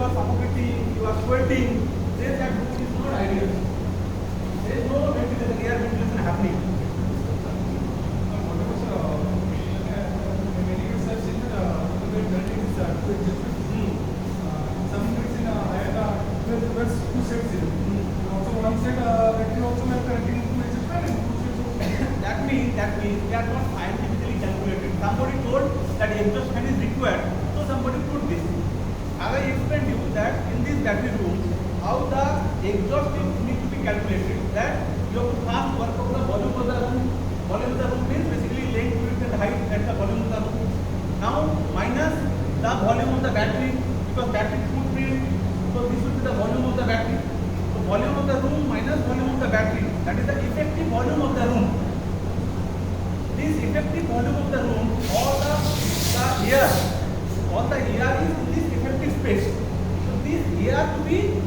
you are suffocating, you are sweating, then that room is not ideal. There is no ventilation, air ventilation happening. That means they are not scientifically calculated. Somebody told that exhaust fan is required, so somebody put this. As I explained you that in this battery room, how the exhaust need to be calculated. That you have to first work out the volume of the room. Volume of the room means basically length, width and height and the volume of the room. Now minus the volume of the battery, because battery footprint, so this will be the volume of the battery. So volume of the room minus volume of the battery, that is the effective volume of the room. This effective volume of the room, all the air is in this effective space. So this air to be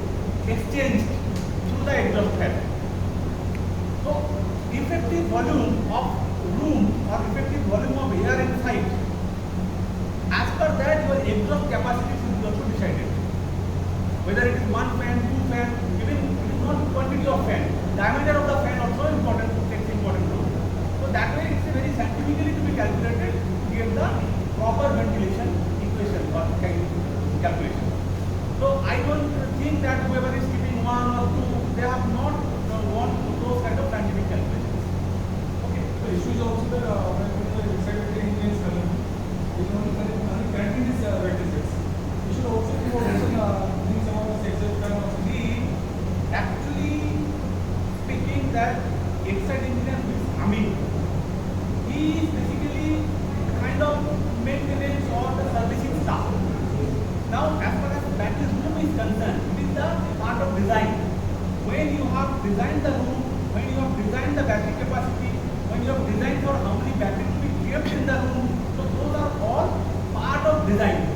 exchanged through the exhaust fan. So effective volume of room or effective volume of air inside, as per that your exhaust capacity should be also decided. Whether it is one fan, two fan, even it is not quantity of fan. Diameter of the fan also important, takes important role. So that way it's very scientifically to be calculated to get the proper ventilation equation or calculation. So I don't think that whoever is keeping one or two, they have not gone to those kind of scientific calculations. Okay. The issue is also that when the excited engine is running, it only currently is vertices. You should also do some things about this exhaust fan also. Actually speaking, that excited engineer who is humming, he is basically kind of maintenance or the servicing staff. Now, as far as battery room is concerned, it is the part of design. When you have designed the room, when you have designed the battery capacity, when you have designed for how many batteries to be kept in the room, so those are all part of design.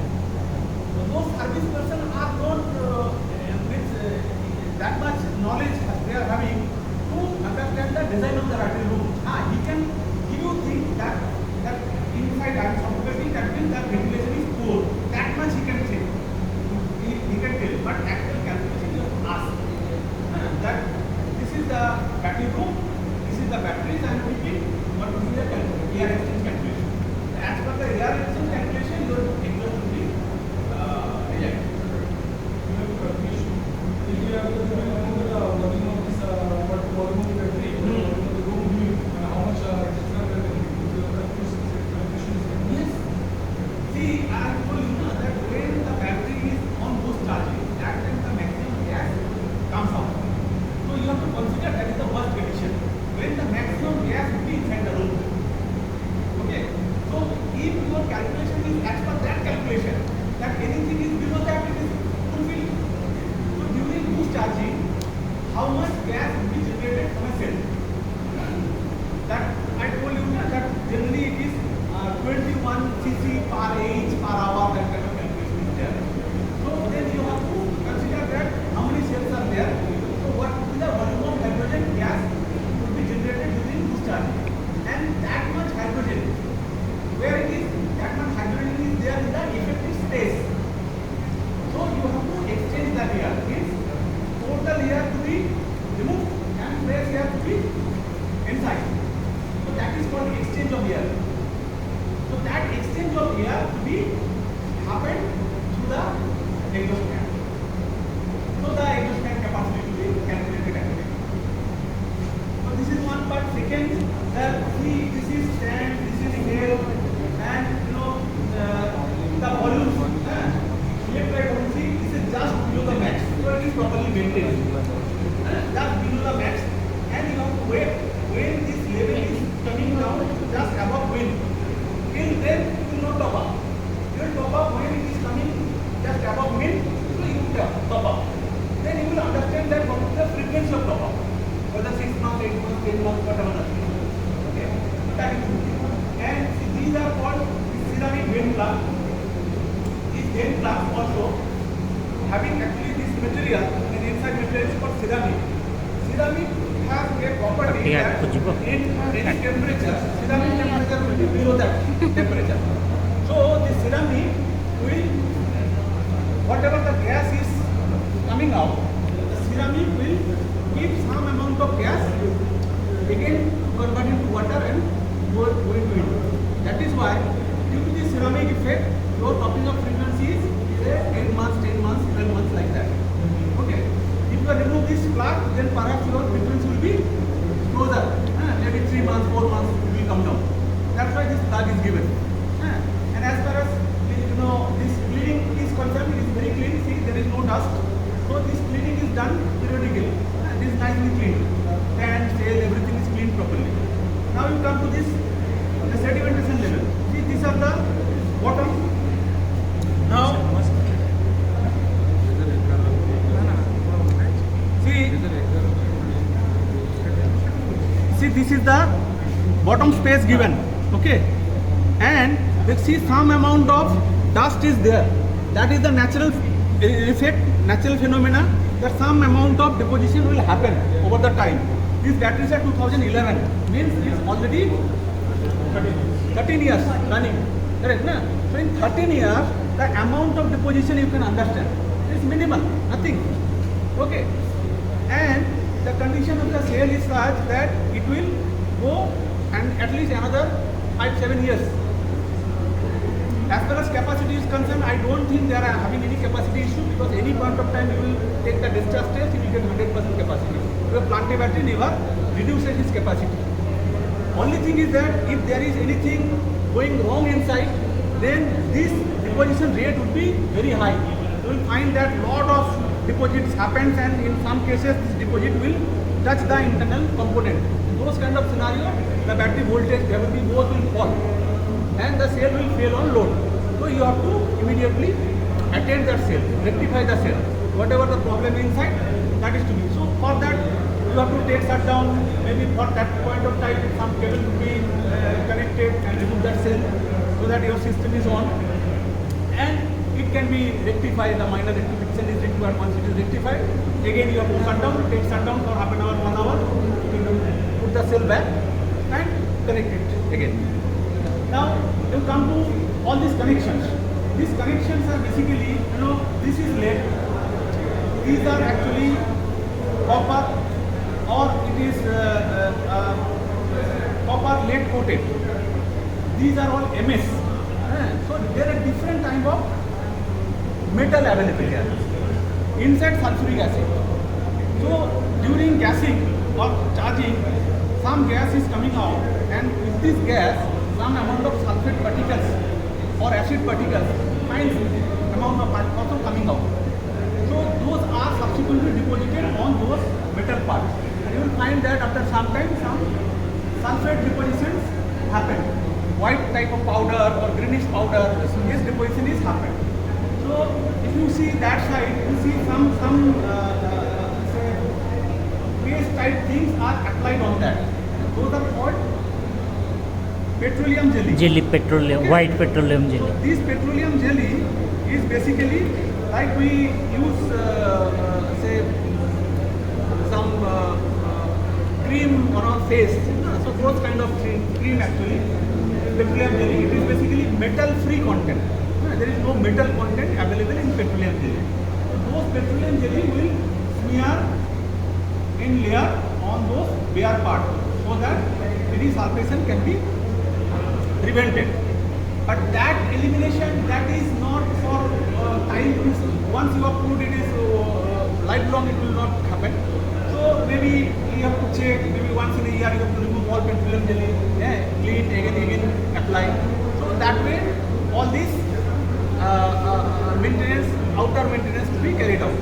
So those service persons are not with that much knowledge they are having to understand the design of the battery room. He can give you things that inside I am suffocating, that means that ventilation is poor. That much he can say. He can tell, but actual calculation you have to ask. That this is the battery room, this is the batteries I am keeping, what will be the air exchange calculation. As per the air exchange calculation, your exhaust will be rejected. If you have to do the volume of this, what volume of the battery, the room view, and how much Yes. See, I told you that when the battery is on boost charging, that time the maximum gas comes out. So you have to consider that is the worst condition. When the maximum gas will be inside the room. Okay. So if your calculation is as per that calculation, that anything is below that, it is fulfilled. So during boost charging, how much gas will be generated from a cell? That I told you that generally it is 21 cc per H per hour, that kind of calculation is there. So then you have to consider that how many cells are there. So what will be the volume of hydrogen gas will be generated during boost charging, and that much hydrogen, where it is, that much hydrogen is there in the effective space. So you have to exchange that air. Means total air to be removed and fresh air to be inside. So that is called exchange of air. So that exchange of air to be happened through the exhaust fan. So the exhaust fan capacity to be calculated accordingly. So this is one part. Second, that see, this is stand, this is air, and the volume. Electrolyte volume, see, this is just below the max. So it is properly maintained. Just below the max, and you have to wait when this level is coming down just above wind. Till then it will not top up. You will top up when it is coming just above wind, so you will top up. Then you will understand that what is the frequency of top up. Whether 6 months, 8 months, 10 months, whatever. Okay, so that is good. And see, these are called ceramic vane plug. These vane plugs also having actually this material, and inside material is called ceramic. Ceramic has a property that in any temperature, ceramic temperature will be below that temperature. So the ceramic will, whatever the gas out, the ceramic will keep some amount of gas again convert into water and go into it. That is why due to the ceramic effect, your topping of frequency is say 8 months, 10 months, 12 months like that. Okay. If you remove this plug, then perhaps your frequency will be closer. Maybe 3 months, 4 months it will come down. That's why this plug is given. And as far as this cleaning is concerned, it is very clean. See, there is no dust. So this cleaning is done periodically. This is nicely cleaned. Tan, sail, everything is cleaned properly. Now you come to this, the sedimentation level. See, these are the bottom. Now, see, this is the bottom space given. Okay, and let's see some amount of dust is there. That is the natural effect, natural phenomena, that some amount of deposition will happen over the time. These batteries are 2011, means it's already 13 years running. Correct, na? So in 13 years, the amount of deposition you can understand is minimal, nothing. Okay, and the condition of the cell is such that it will go and at least another 5-7 years. As far as capacity is concerned, I don't think they are having any capacity issue, because any point of time you will take the discharge test, you will get 100% capacity. Your plant battery never reduces its capacity. Only thing is that if there is anything going wrong inside, then this deposition rate would be very high. You will find that lot of deposits happens, and in some cases this deposit will touch the internal component. In those kind of scenario, the battery voltage, gravity both will fall, and the cell will fail on load. So you have to immediately attend that cell, rectify the cell. Whatever the problem inside, that is to be. So for that, you have to take shutdown. Maybe for that point of time, some cable will be connected and remove that cell so that your system is on. And it can be rectified. The minor rectification is required. Once it is rectified, again you have to shut down. Take shutdown for half an hour, 1 hour. Put the cell back and connect it again. Now you come to all these connections. These connections are basically, this is lead. These are actually copper, or it is copper lead coated. These are all MS. So there are different type of metal available here. Inside sulfuric acid. So during gassing or charging, some gas is coming out, and with this gas, some amount of sulfate particles or acid particles, fine amount of particles also coming out. So those are subsequently deposited on those metal parts. And you will find that after some time, some sulfate depositions happen. White type of powder or greenish powder, this deposition is happened. So if you see that side, you see some say paste type things are applied on that. Those are called petroleum jelly. Jelly petroleum, Okay. white petroleum jelly. So this petroleum jelly is basically like we use say some cream on our face. So those kind of cream actually. Petroleum jelly, it is basically metal free content. There is no metal content available in petroleum jelly. So those petroleum jelly will smear in layer on those bare parts so that any salvation can be prevented. But that elimination, that is not for time. Once you have put it is lifelong, it will not happen. So maybe you have to check, maybe once in a year you have to remove all petroleum jelly, clean again, apply. So that way all this maintenance, outer maintenance to be carried out,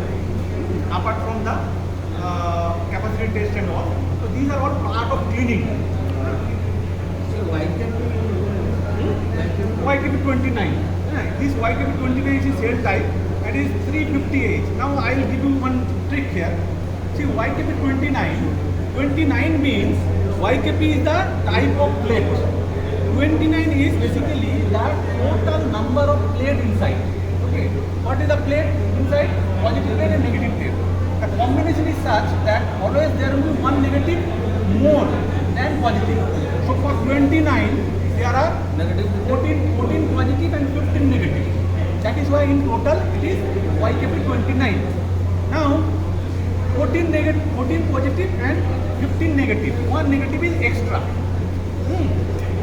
apart from the capacity test and all. So these are all part of cleaning. YKP29. This YKP29 is cell type and is 350H. Now I will give you one trick here. See, YKP29, 29 means YKP is the type of plate. 29 is basically the total number of plate inside. Okay, what is the plate inside? Positive plate and negative plate. The combination is such that always there will be one negative more than positive. So for 29, there are 14 positive and 15 negative. That is why in total it is YKP29. Now 14 positive and 15 negative. One negative is extra.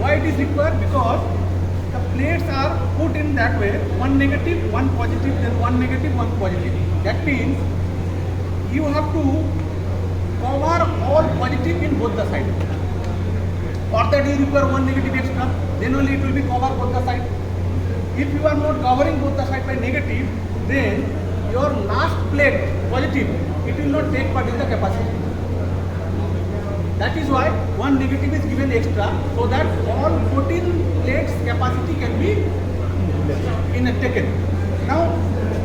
Why it is required? Because the plates are put in that way, one negative, one positive, then one negative, one positive. That means you have to cover all positive in both the sides. For that you require one negative extra, then only it will be covered both the sides. If you are not covering both the sides by negative, then your last plate positive, it will not take part in the capacity. That is why one negative is given extra, so that all 14 plates capacity can be taken. Now,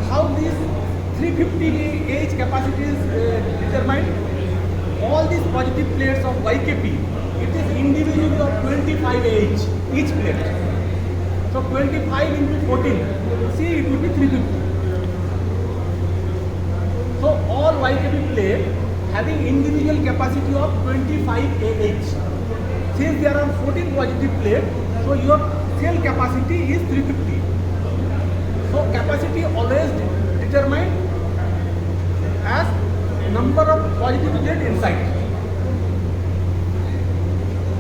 how this 350 AH capacity is determined? All these positive plates of YKP, it is individually of 25 AH each plate. So 25 into 14, see it will be 350. So all YKP plate having individual capacity of 25 AH. Since there are 14 positive plates, so your cell capacity is 350. So capacity always determined as number of positive plate inside.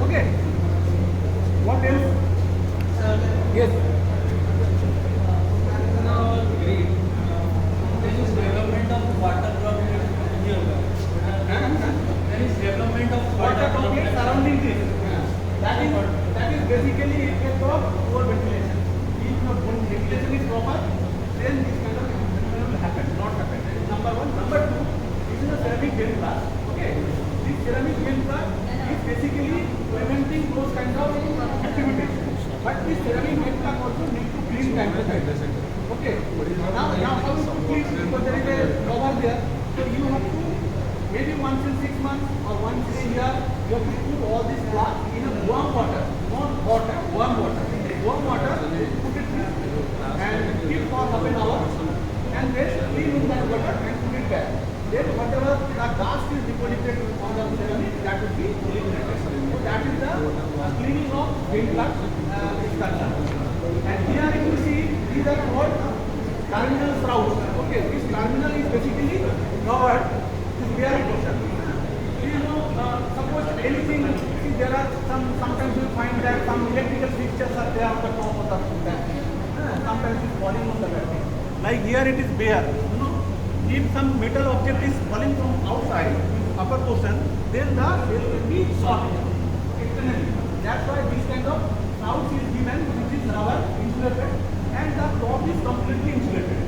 Okay. What else? Yes. There is development of water droplet here. There is development of Water droplets surrounding this. That is basically effect of poor ventilation. If your ventilation is proper, then this kind of phenomenon will happen, not happen. That is number one. Number two, this is a ceramic vent glass. Okay. This ceramic vent glass is basically preventing those kind of activities. But this ceramic vent glass also need to clean time to time. Okay. Now how to clean? Because there is a cover there, so you have to maybe once in 6 months or once in a year, you have to put all this glass in a warm water, not hot, warm water. Warm water, put it in and keep for half an hour, and then clean in that water and put it back. Then whatever the dust is deposited on the ceramic, that will be eliminated. So that is the cleaning of vent glass structure. And here if you see, these are called terminal shrouds. Okay, this terminal is basically covered with bare portion. You know, suppose anything, see there are sometimes you find that some electrical fixtures are there on the top of the battery. Sometimes it's falling on the battery. Like here it is bare. You know, if some metal object is falling from outside, upper portion, then the cell will be short externally. That's why this kind of shrouds is given, which is rubber insulated, and the top is completely insulated.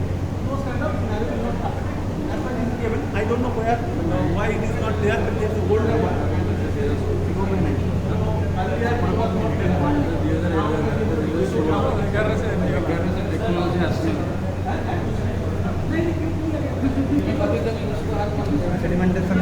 Those kind of scenario will not happen. That's why this is given. I don't know why it is not there, but there's a gold rubber. Earlier it was not there. Sedimentation.